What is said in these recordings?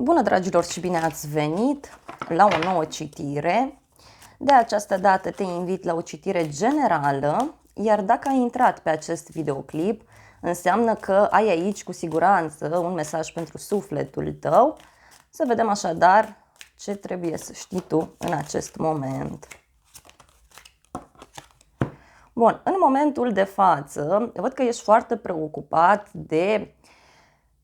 Bună, dragilor, și bine ați venit la o nouă citire. De această dată te invit la o citire generală, iar dacă ai intrat pe acest videoclip, înseamnă că ai aici cu siguranță un mesaj pentru sufletul tău. Să vedem așadar ce trebuie să știi tu în acest moment. Bun, în momentul de față, văd că ești foarte preocupat de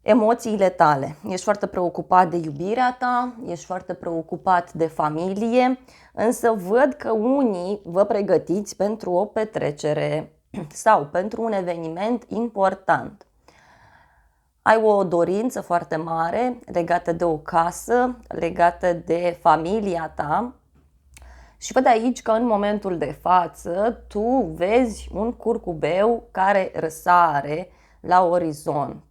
emoțiile tale. Ești foarte preocupat de iubirea ta, ești foarte preocupat de familie, însă văd că unii vă pregătiți pentru o petrecere sau pentru un eveniment important. Ai o dorință foarte mare legată de o casă, legată de familia ta și văd aici că în momentul de față tu vezi un curcubeu care răsare la orizont.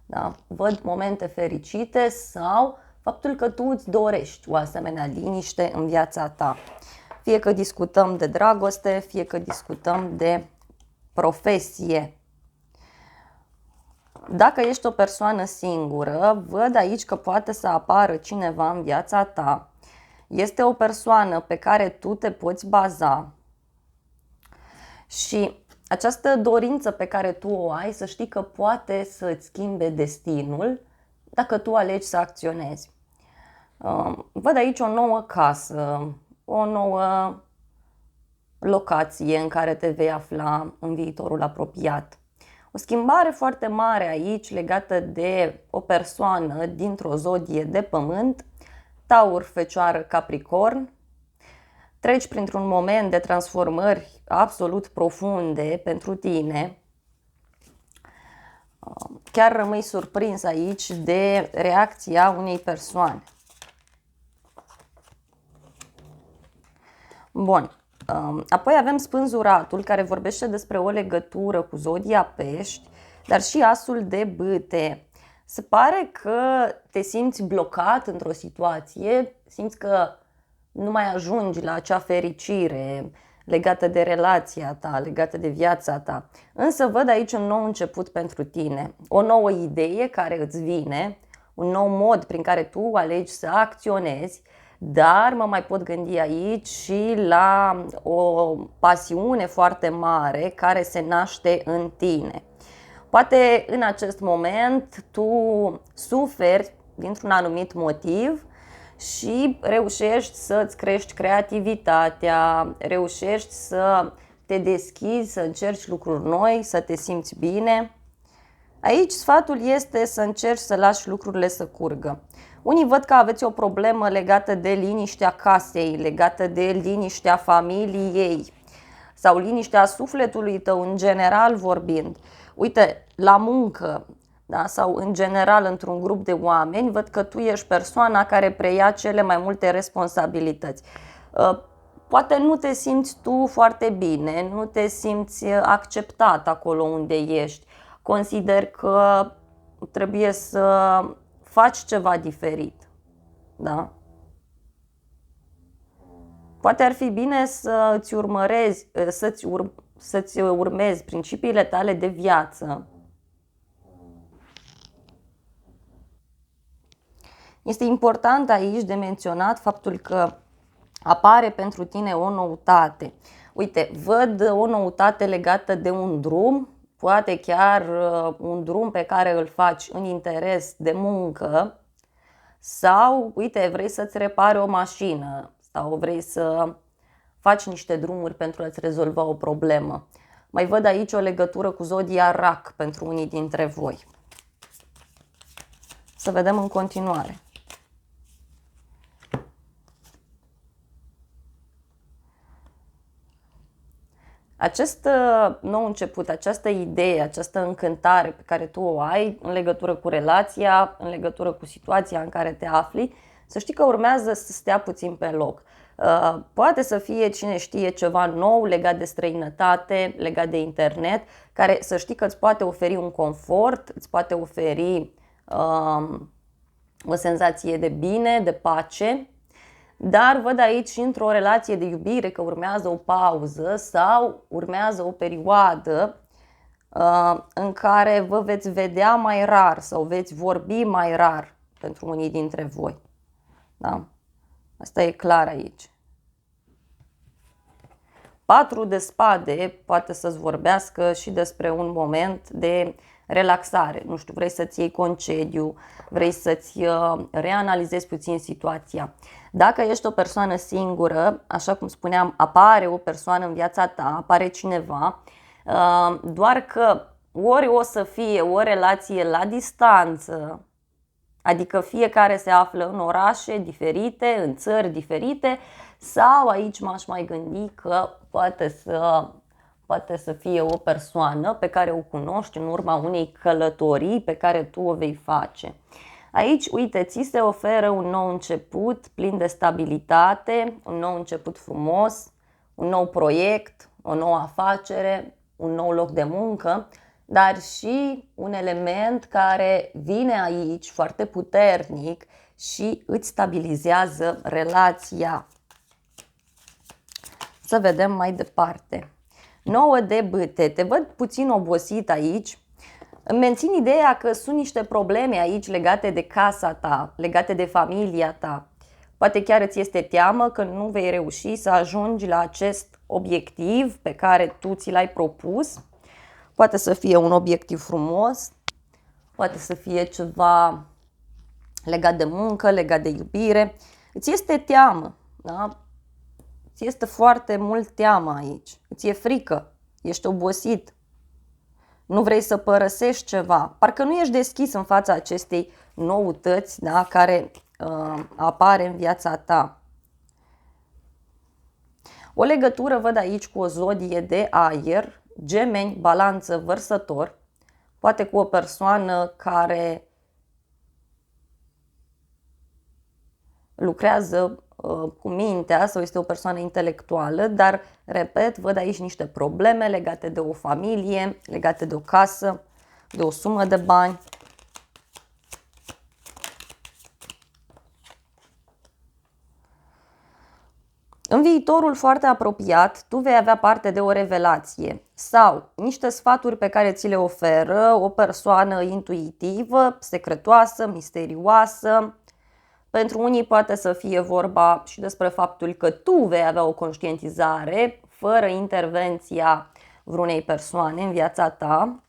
Da? Văd momente fericite sau faptul că tu îți dorești o asemenea liniște în viața ta. Fie că discutăm de dragoste, fie că discutăm de profesie. Dacă ești o persoană singură, văd aici că poate să apară cineva în viața ta. Este o persoană pe care tu te poți baza și această dorință pe care tu o ai, să știi că poate să-ți schimbe destinul dacă tu alegi să acționezi. Văd aici o nouă casă, o nouă locație în care te vei afla în viitorul apropiat. O schimbare foarte mare aici legată de o persoană dintr-o zodie de pământ, Taur, Fecioară, Capricorn. Treci printr-un moment de transformări absolut profunde pentru tine. Chiar rămâi surprins aici de reacția unei persoane. Bun. Apoi avem Spânzuratul, care vorbește despre o legătură cu zodia Pești, dar și Asul de Bâte. Se pare că te simți blocat într-o situație, simți că nu mai ajungi la acea fericire legată de relația ta, legată de viața ta. Însă văd aici un nou început pentru tine, o nouă idee care îți vine, un nou mod prin care tu alegi să acționezi, dar mă mai pot gândi aici și la o pasiune foarte mare care se naște în tine. Poate în acest moment tu suferi dintr-un anumit motiv și reușești să-ți crești creativitatea, reușești să te deschizi, să încerci lucruri noi, să te simți bine. Aici sfatul este să încerci să lași lucrurile să curgă. Unii văd că aveți o problemă legată de liniștea casei, legată de liniștea familiei sau liniștea sufletului tău, în general vorbind. Uite, la muncă, da, sau în general într-un grup de oameni, văd că tu ești persoana care preia cele mai multe responsabilități. Poate nu te simți tu foarte bine, nu te simți acceptat acolo unde ești. Consider că trebuie să faci ceva diferit. Da? Poate ar fi bine să-ți urmezi principiile tale de viață. Este important aici de menționat faptul că apare pentru tine o noutate. Uite, văd o noutate legată de un drum, poate chiar un drum pe care îl faci în interes de muncă sau, uite, vrei să-ți repari o mașină sau vrei să faci niște drumuri pentru a-ți rezolva o problemă. Mai văd aici o legătură cu zodia Rac pentru unii dintre voi. Să vedem în continuare. Acest nou început, această idee, această încântare pe care tu o ai în legătură cu relația, în legătură cu situația în care te afli, să știi că urmează să stea puțin pe loc. Poate să fie, cine știe, ceva nou legat de străinătate, legat de internet, care să știi că îți poate oferi un confort, îți poate oferi o senzație de bine, de pace. Dar văd aici și într-o relație de iubire că urmează o pauză sau urmează o perioadă în care vă veți vedea mai rar sau veți vorbi mai rar. pentru unii dintre voi. Da? Asta e clar aici. 4 de spade poate să-ți vorbească și despre un moment de relaxare. Nu știu, vrei să-ți iei concediu, vrei să-ți reanalizezi puțin situația. Dacă ești o persoană singură, așa cum spuneam, apare o persoană în viața ta, apare cineva, doar că ori o să fie o relație la distanță, adică fiecare se află în orașe diferite, în țări diferite, sau aici m-aș mai gândi că poate să fie o persoană pe care o cunoști în urma unei călătorii pe care tu o vei face. Aici, uite, ți se oferă un nou început plin de stabilitate, un nou început frumos, un nou proiect, o nouă afacere, un nou loc de muncă, dar și un element care vine aici foarte puternic și îți stabilizează relația. Să vedem mai departe. 9 de bâte. Te văd puțin obosit aici. Îmi mențin ideea că sunt niște probleme aici legate de casa ta, legate de familia ta. Poate chiar îți este teamă că nu vei reuși să ajungi la acest obiectiv pe care tu ți l-ai propus. Poate să fie un obiectiv frumos, poate să fie ceva legat de muncă, legat de iubire. Îți este teamă, da? Îți este foarte mult teamă aici. Îți e frică, ești obosit. Nu vrei să părăsești ceva. Parcă nu ești deschis în fața acestei noutăți, da, care apare în viața ta. O legătură văd aici cu o zodie de aer, Gemeni, Balanță, Vărsător, poate cu o persoană care lucrează cu mintea sau este o persoană intelectuală, dar, repet, văd aici niște probleme legate de o familie, legate de o casă, de o sumă de bani. În viitorul foarte apropiat, tu vei avea parte de o revelație sau niște sfaturi pe care ți le oferă o persoană intuitivă, secretoasă, misterioasă. Pentru unii poate să fie vorba și despre faptul că tu vei avea o conștientizare fără intervenția vreunei persoane în viața ta.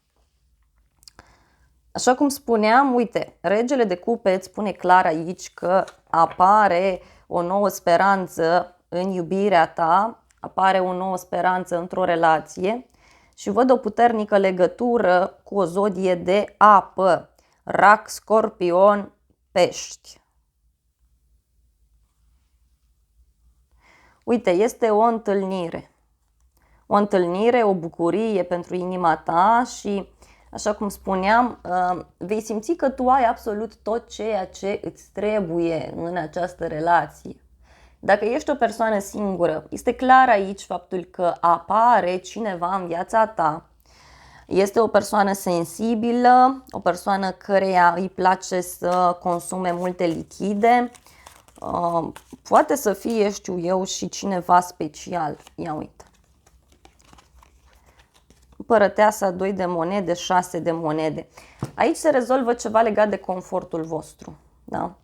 Așa cum spuneam, uite, Regele de Cupe îți spune clar aici că apare o nouă speranță în iubirea ta, apare o nouă speranță într-o relație și văd o puternică legătură cu o zodie de apă, Rac, Scorpion, Pești. Uite, este o întâlnire. O întâlnire, o bucurie pentru inima ta și, așa cum spuneam, vei simți că tu ai absolut tot ceea ce îți trebuie în această relație. Dacă ești o persoană singură, este clar aici faptul că apare cineva în viața ta. Este o persoană sensibilă, o persoană căreia îi place să consume multe lichide. Poate să fie, știu eu, și cineva special. Ia uite. Împărăteasa, 2 de monede, 6 de monede. Aici se rezolvă ceva legat de confortul vostru. Da?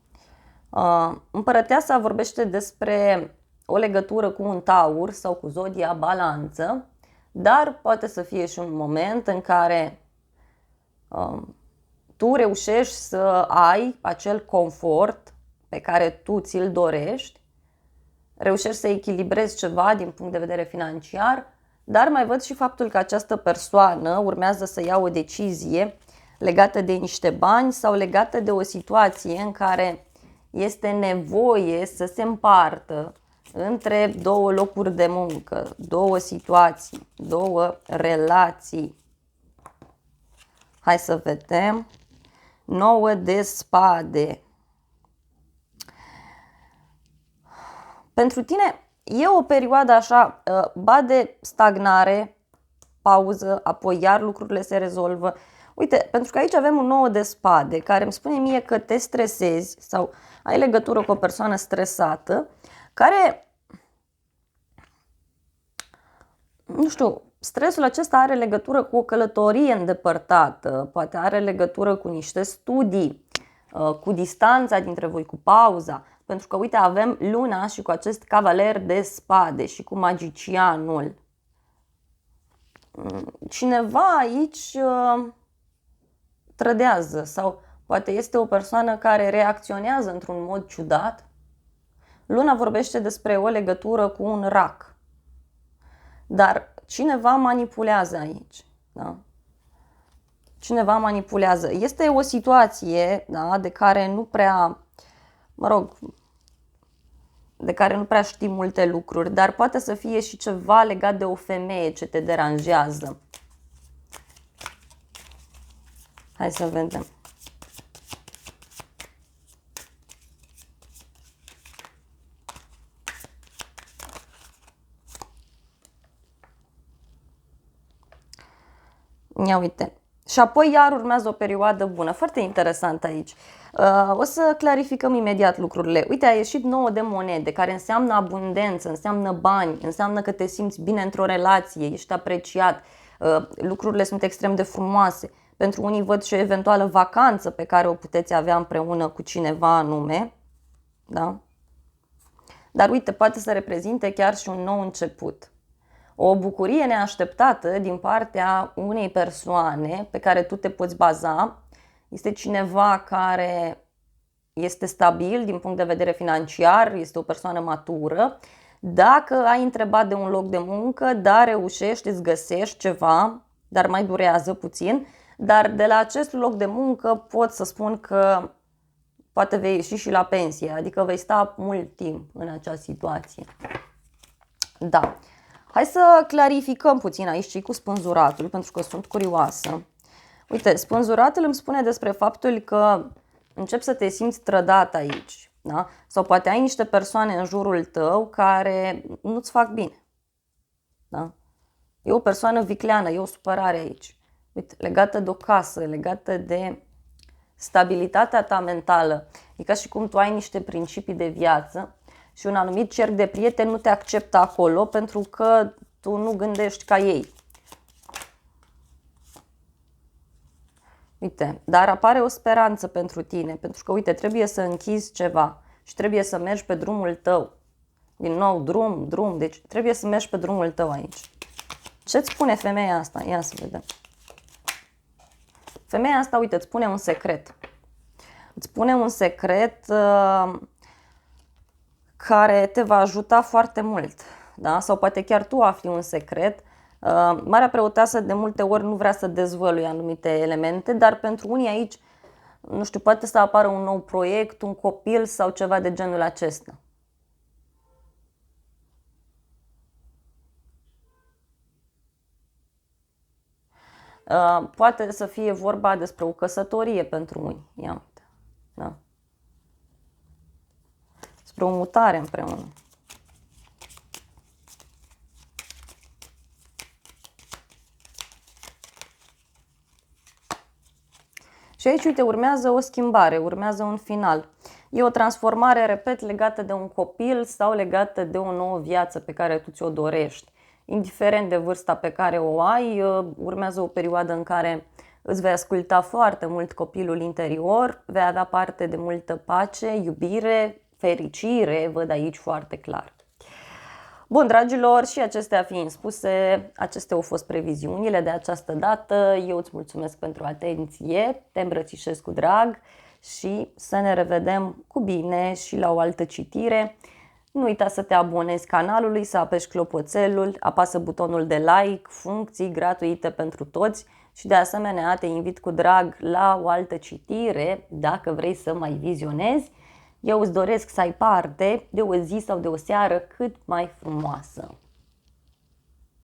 Împărăteasa vorbește despre o legătură cu un taur sau cu zodia Balanță, dar poate să fie și un moment în care tu reușești să ai acel confort pe care tu ți-l dorești, reușești să echilibrezi ceva din punct de vedere financiar, dar mai văd și faptul că această persoană urmează să ia o decizie legată de niște bani sau legată de o situație în care este nevoie să se împartă între două locuri de muncă, două situații, două relații. Hai să vedem. 9 de spade. Pentru tine e o perioadă așa, ba de stagnare, pauză, apoi iar lucrurile se rezolvă. Uite, pentru că aici avem un 9 de spade care îmi spune mie că te stresezi sau ai legătură cu o persoană stresată care, nu știu, stresul acesta are legătură cu o călătorie îndepărtată, poate are legătură cu niște studii, cu distanța dintre voi, cu pauza. Pentru că, uite, avem luna și cu acest cavaler de spade și cu magicianul. Cineva aici trădează sau poate este o persoană care reacționează într-un mod ciudat. Luna vorbește despre o legătură cu un rac. Dar cineva manipulează aici. Da? Cineva manipulează. Este o situație, da, de care nu prea, de care nu prea știi multe lucruri, dar poate să fie și ceva legat de o femeie ce te deranjează. Hai să vedem. Ia uite. Și apoi iar urmează o perioadă bună. Foarte interesant aici. O să clarificăm imediat lucrurile. Uite, a ieșit 9 de monede, care înseamnă abundență, înseamnă bani, înseamnă că te simți bine într-o relație, ești apreciat, lucrurile sunt extrem de frumoase. Pentru unii văd și o eventuală vacanță pe care o puteți avea împreună cu cineva anume. Da? Dar uite, poate să reprezinte chiar și un nou început. O bucurie neașteptată din partea unei persoane pe care tu te poți baza. Este cineva care este stabil din punct de vedere financiar, este o persoană matură. Dacă ai întrebat de un loc de muncă, da, reușești, îți găsești ceva, dar mai durează puțin. Dar de la acest loc de muncă pot să spun că poate vei ieși și la pensie, adică vei sta mult timp în acea situație. Da. Hai să clarificăm puțin aici și cu spânzuratul, pentru că sunt curioasă. Uite, spânzuratul îmi spune despre faptul că începi să te simți trădat aici. Da? Sau poate ai niște persoane în jurul tău care nu-ți fac bine. Da? E o persoană vicleană, e o supărare aici. Uite, legată de o casă, legată de stabilitatea ta mentală. E ca și cum tu ai niște principii de viață și un anumit cerc de prieteni nu te acceptă acolo pentru că tu nu gândești ca ei. Uite, dar apare o speranță pentru tine, pentru că, uite, trebuie să închizi ceva și trebuie să mergi pe drumul tău. Din nou, drum, deci trebuie să mergi pe drumul tău aici. Ce-ți spune femeia asta? Ia să vedem. Femeia asta, uite, îți spune un secret. Îți spune un secret care te va ajuta foarte mult. Da? Sau poate chiar tu afli un secret. Marea Preoteasă de multe ori nu vrea să dezvăluie anumite elemente, dar pentru unii aici, nu știu, poate să apară un nou proiect, un copil sau ceva de genul acesta. Poate să fie vorba despre o căsătorie pentru unii. Ia uite. Da. Despre o mutare împreună. Și aici, uite, urmează o schimbare, urmează un final. E o transformare, repet, legată de un copil sau legată de o nouă viață pe care tu ți-o dorești. Indiferent de vârsta pe care o ai, urmează o perioadă în care îți vei asculta foarte mult copilul interior, vei avea parte de multă pace, iubire, fericire, văd aici foarte clar. Bun, dragilor, și acestea fiind spuse, acestea au fost previziunile de această dată. Eu îți mulțumesc pentru atenție, te îmbrățișez cu drag și să ne revedem cu bine și la o altă citire. Nu uita să te abonezi canalului, să apeși clopoțelul, apasă butonul de like, funcții gratuite pentru toți și de asemenea te invit cu drag la o altă citire dacă vrei să mai vizionezi. Eu îți doresc să ai parte de o zi sau de o seară cât mai frumoasă.